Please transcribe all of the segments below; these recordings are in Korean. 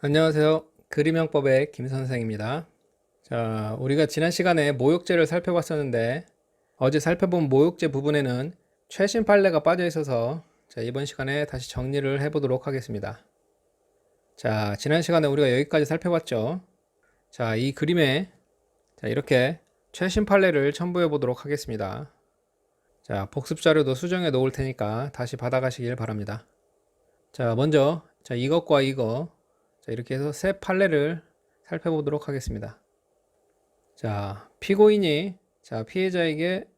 안녕하세요. 그림형법의 김 선생입니다. 자, 우리가 지난 시간에 모욕죄를 살펴봤었는데 어제 살펴본 모욕죄 부분에는 최신 판례가 빠져 있어서 이번 시간에 다시 정리를 해보도록 하겠습니다. 자, 지난 시간에 우리가 여기까지 살펴봤죠. 자, 이 그림에 이렇게 최신 판례를 첨부해 보도록 하겠습니다. 자, 복습 자료도 수정해 놓을 테니까 다시 받아가시길 바랍니다. 자, 먼저 이것과 이거 이렇게 해서 세 판례를 살펴보도록 하겠습니다. 자, 피고인이 피해자에게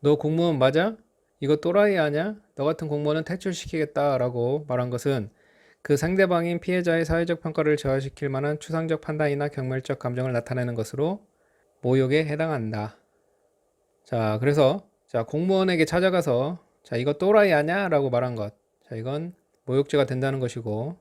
너 공무원 맞아? 이거 또라이 아냐? 너 같은 공무원은 퇴출시키겠다 라고 말한 것은 그 상대방인 피해자의 사회적 평가를 저하시킬 만한 추상적 판단이나 경멸적 감정을 나타내는 것으로 모욕에 해당한다. 자, 그래서 공무원에게 찾아가서 이거 또라이 아냐? 라고 말한 것. 이건 모욕죄가 된다는 것이고,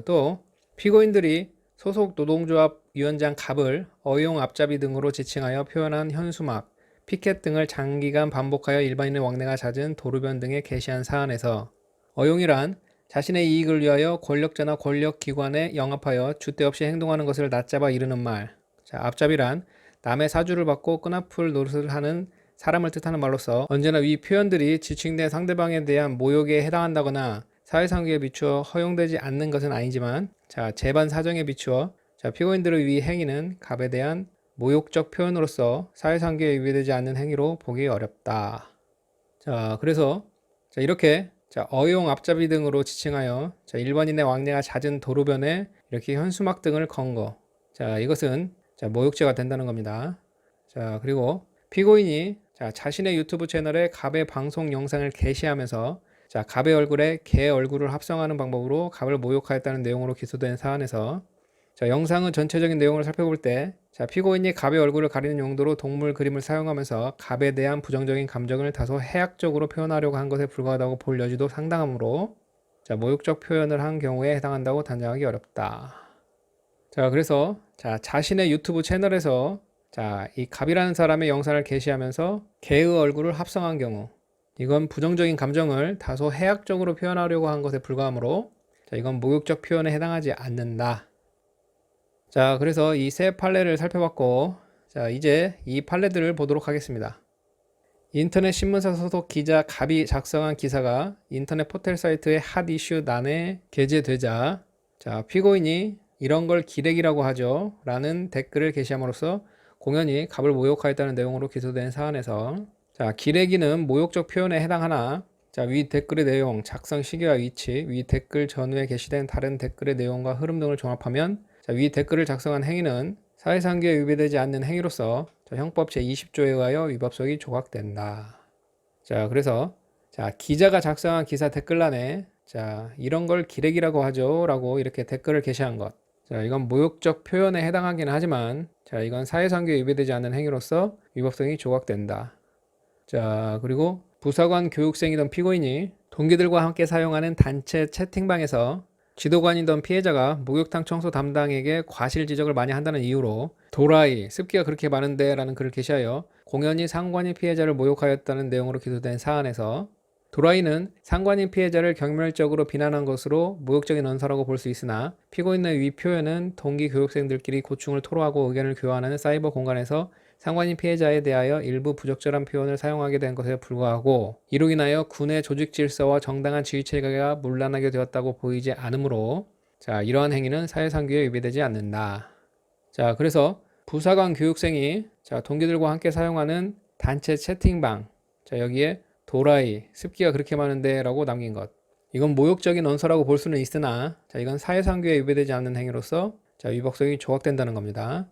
또 피고인들이 소속 노동조합 위원장 갑을 어용 앞잡이 등으로 지칭하여 표현한 현수막, 피켓 등을 장기간 반복하여 일반인의 왕래가 잦은 도로변 등에 게시한 사안에서 어용이란 자신의 이익을 위하여 권력자나 권력기관에 영합하여 줏대 없이 행동하는 것을 낮잡아 이르는 말. 앞잡이란 남의 사주를 받고 끈앞을 노릇을 하는 사람을 뜻하는 말로서 언제나 위 표현들이 지칭된 상대방에 대한 모욕에 해당한다거나 사회상규에 비추어 허용되지 않는 것은 아니지만 재반 사정에 비추어 피고인들의 위 행위는 갑에 대한 모욕적 표현으로서 사회상규에 위배되지 않는 행위로 보기 어렵다. 그래서 이렇게 어용 앞잡이 등으로 지칭하여 일반인의 왕래가 잦은 도로변에 이렇게 현수막 등을 건 거. 이것은 모욕죄가 된다는 겁니다. 그리고 피고인이 자신의 유튜브 채널에 갑의 방송 영상을 게시하면서 갑의 얼굴에 개 얼굴을 합성하는 방법으로 갑을 모욕하였다는 내용으로 기소된 사안에서 영상의 전체적인 내용을 살펴볼 때 피고인이 갑의 얼굴을 가리는 용도로 동물 그림을 사용하면서 갑에 대한 부정적인 감정을 다소 해악적으로 표현하려고 한 것에 불과하다고 볼 여지도 상당하므로 모욕적 표현을 한 경우에 해당한다고 단정하기 어렵다. 그래서 자신의 유튜브 채널에서 이 갑이라는 사람의 영상을 게시하면서 개의 얼굴을 합성한 경우, 이건 부정적인 감정을 다소 해악적으로 표현하려고 한 것에 불과하므로 이건 모욕적 표현에 해당하지 않는다. 그래서 이 세 판례를 살펴봤고, 이제 이 판례들을 보도록 하겠습니다. 인터넷 신문사 소속 기자 갑이 작성한 기사가 인터넷 포털 사이트의 핫 이슈 난에 게재되자 피고인이 이런 걸 기레기라고 하죠 라는 댓글을 게시함으로써 공연히 갑을 모욕하였다는 내용으로 기소된 사안에서 기레기는 모욕적 표현에 해당하나 위 댓글의 내용, 작성 시기와 위치, 위 댓글 전후에 게시된 다른 댓글의 내용과 흐름 등을 종합하면 위 댓글을 작성한 행위는 사회상규에 위배되지 않는 행위로서 형법 제20조에 의하여 위법성이 조각된다. 그래서 기자가 작성한 기사 댓글란에 이런 걸 기레기라고 하죠 라고 이렇게 댓글을 게시한 것. 이건 모욕적 표현에 해당하긴 하지만 이건 사회상규에 위배되지 않는 행위로서 위법성이 조각된다. 그리고 부사관 교육생이던 피고인이 동기들과 함께 사용하는 단체 채팅방에서 지도관이던 피해자가 목욕탕 청소 담당에게 과실 지적을 많이 한다는 이유로 도라이, 습기가 그렇게 많은데 라는 글을 게시하여 공연히 상관인 피해자를 모욕하였다는 내용으로 기소된 사안에서 도라이는 상관인 피해자를 경멸적으로 비난한 것으로 모욕적인 언사라고 볼 수 있으나 피고인의 위 표현은 동기 교육생들끼리 고충을 토로하고 의견을 교환하는 사이버 공간에서 상관인 피해자에 대하여 일부 부적절한 표현을 사용하게 된 것에 불과하고 이로 인하여 군의 조직 질서와 정당한 지휘체계가 문란하게 되었다고 보이지 않으므로 이러한 행위는 사회상규에 위배되지 않는다. 그래서 부사관 교육생이 동기들과 함께 사용하는 단체 채팅방 여기에 도라이, 습기가 그렇게 많은데 라고 남긴 것. 이건 모욕적인 언서라고 볼 수는 있으나 이건 사회상규에 위배되지 않는 행위로서 위법성이 조각된다는 겁니다.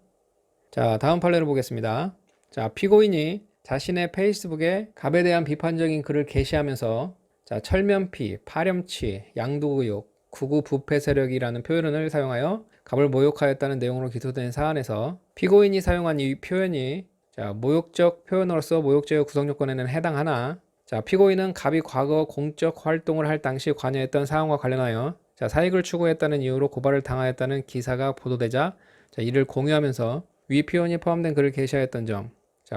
다음 판례를 보겠습니다. 피고인이 자신의 페이스북에 갑에 대한 비판적인 글을 게시하면서 철면피, 파렴치, 양도의혹, 구구 부패 세력이라는 표현을 사용하여 갑을 모욕하였다는 내용으로 기소된 사안에서 피고인이 사용한 이 표현이 모욕적 표현으로서 모욕죄의 구성 요건에는 해당하나 피고인은 갑이 과거 공적 활동을 할 당시 관여했던 사항과 관련하여 사익을 추구했다는 이유로 고발을 당하였다는 기사가 보도되자 이를 공유하면서 위 표현이 포함된 글을 게시하였던 점.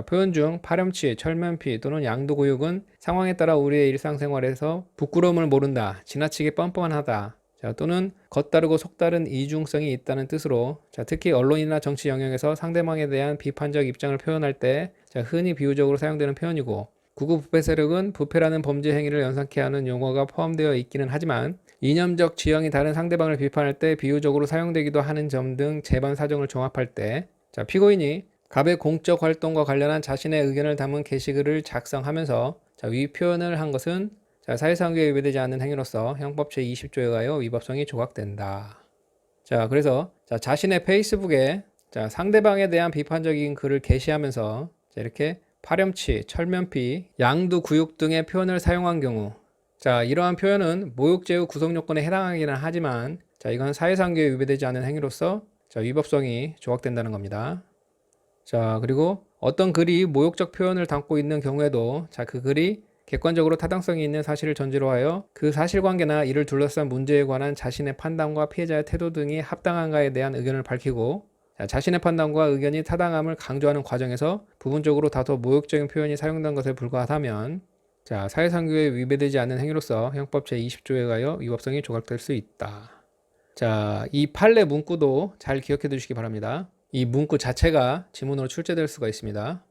표현 중 파렴치, 철면피 또는 양도구육은 상황에 따라 우리의 일상생활에서 부끄러움을 모른다, 지나치게 뻔뻔하다, 자, 또는 겉다르고 속다른 이중성이 있다는 뜻으로, 자, 특히 언론이나 정치 영역에서 상대방에 대한 비판적 입장을 표현할 때, 자, 흔히 비유적으로 사용되는 표현이고, 구구 부패 세력은 부패라는 범죄 행위를 연상케 하는 용어가 포함되어 있기는 하지만, 이념적 지형이 다른 상대방을 비판할 때 비유적으로 사용되기도 하는 점 등 재반 사정을 종합할 때, 자, 피고인이 갑의 공적 활동과 관련한 자신의 의견을 담은 게시글을 작성하면서, 자, 위 표현을 한 것은, 자, 사회상규에 위배되지 않는 행위로서 형법 제20조에 의하여 위법성이 조각된다. 자, 그래서 자, 자신의 페이스북에, 자, 상대방에 대한 비판적인 글을 게시하면서, 자, 이렇게 파렴치, 철면피, 양두구육 등의 표현을 사용한 경우, 자, 이러한 표현은 모욕죄의 구성 요건에 해당하기는 하지만, 자, 이건 사회상규에 위배되지 않는 행위로서, 자, 위법성이 조각된다는 겁니다. 자, 그리고 어떤 글이 모욕적 표현을 담고 있는 경우에도, 자, 그 글이 객관적으로 타당성이 있는 사실을 전제로 하여 그 사실관계나 이를 둘러싼 문제에 관한 자신의 판단과 피해자의 태도 등이 합당한가에 대한 의견을 밝히고, 자, 자신의 판단과 의견이 타당함을 강조하는 과정에서 부분적으로 다소 모욕적인 표현이 사용된 것에 불과하다면, 자, 사회상규에 위배되지 않는 행위로서 형법 제20조에 의하여 위법성이 조각될 수 있다. 자, 이 판례 문구도 잘 기억해 두시기 바랍니다. 이 문구 자체가 지문으로 출제될 수가 있습니다.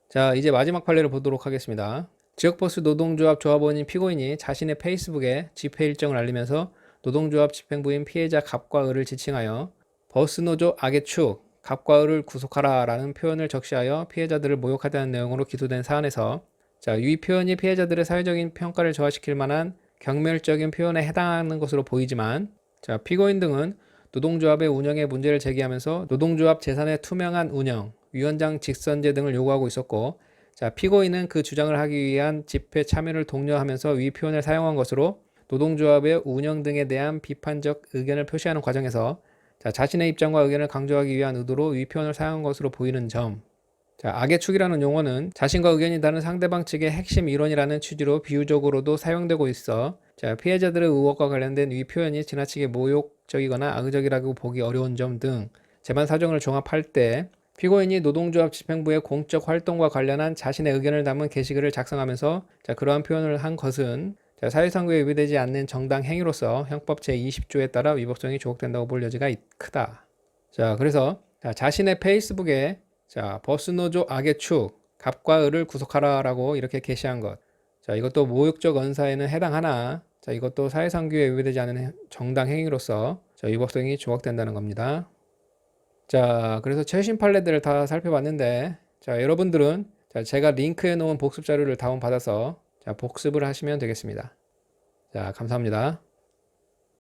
자, 이제 마지막 판례를 보도록 하겠습니다. 지역버스 노동조합 조합원인 피고인이 자신의 페이스북에 집회 일정을 알리면서 노동조합 집행부인 피해자 갑과 을을 지칭하여 버스노조 악의 축, 갑과 을을 구속하라 라는 표현을 적시하여 피해자들을 모욕하다는 내용으로 기소된 사안에서, 자, 이 표현이 피해자들의 사회적인 평가를 저하시킬 만한 경멸적인 표현에 해당하는 것으로 보이지만, 자, 피고인 등은 노동조합의 운영에 문제를 제기하면서 노동조합 재산의 투명한 운영, 위원장 직선제 등을 요구하고 있었고, 자, 피고인은 그 주장을 하기 위한 집회 참여를 독려하면서 위 표현을 사용한 것으로 노동조합의 운영 등에 대한 비판적 의견을 표시하는 과정에서, 자, 자신의 입장과 의견을 강조하기 위한 의도로 위 표현을 사용한 것으로 보이는 점. 자, 악의 축이라는 용어는 자신과 의견이 다른 상대방 측의 핵심 이론이라는 취지로 비유적으로도 사용되고 있어, 자, 피해자들의 의혹과 관련된 위 표현이 지나치게 모욕적이거나 악의적이라고 보기 어려운 점 등 재반 사정을 종합할 때 피고인이 노동조합 집행부의 공적 활동과 관련한 자신의 의견을 담은 게시글을 작성하면서, 자, 그러한 표현을 한 것은, 자, 사회상규에 위배되지 않는 정당 행위로서 형법 제20조에 따라 위법성이 조각된다고 볼 여지가 크다. 자, 그래서 자, 자신의 페이스북에, 자, 버스노조 악의 축, 갑과 을을 구속하라 라고 이렇게 게시한 것, 자, 이것도 모욕적 언사에는 해당하나, 자, 이것도 사회상규에 위배되지 않는 정당 행위로서, 자, 위법성이 조각된다는 겁니다. 자, 그래서 최신 판례들을 다 살펴봤는데, 자, 여러분들은, 자, 제가 링크해 놓은 복습 자료를 다운받아서, 자, 복습을 하시면 되겠습니다. 자, 감사합니다.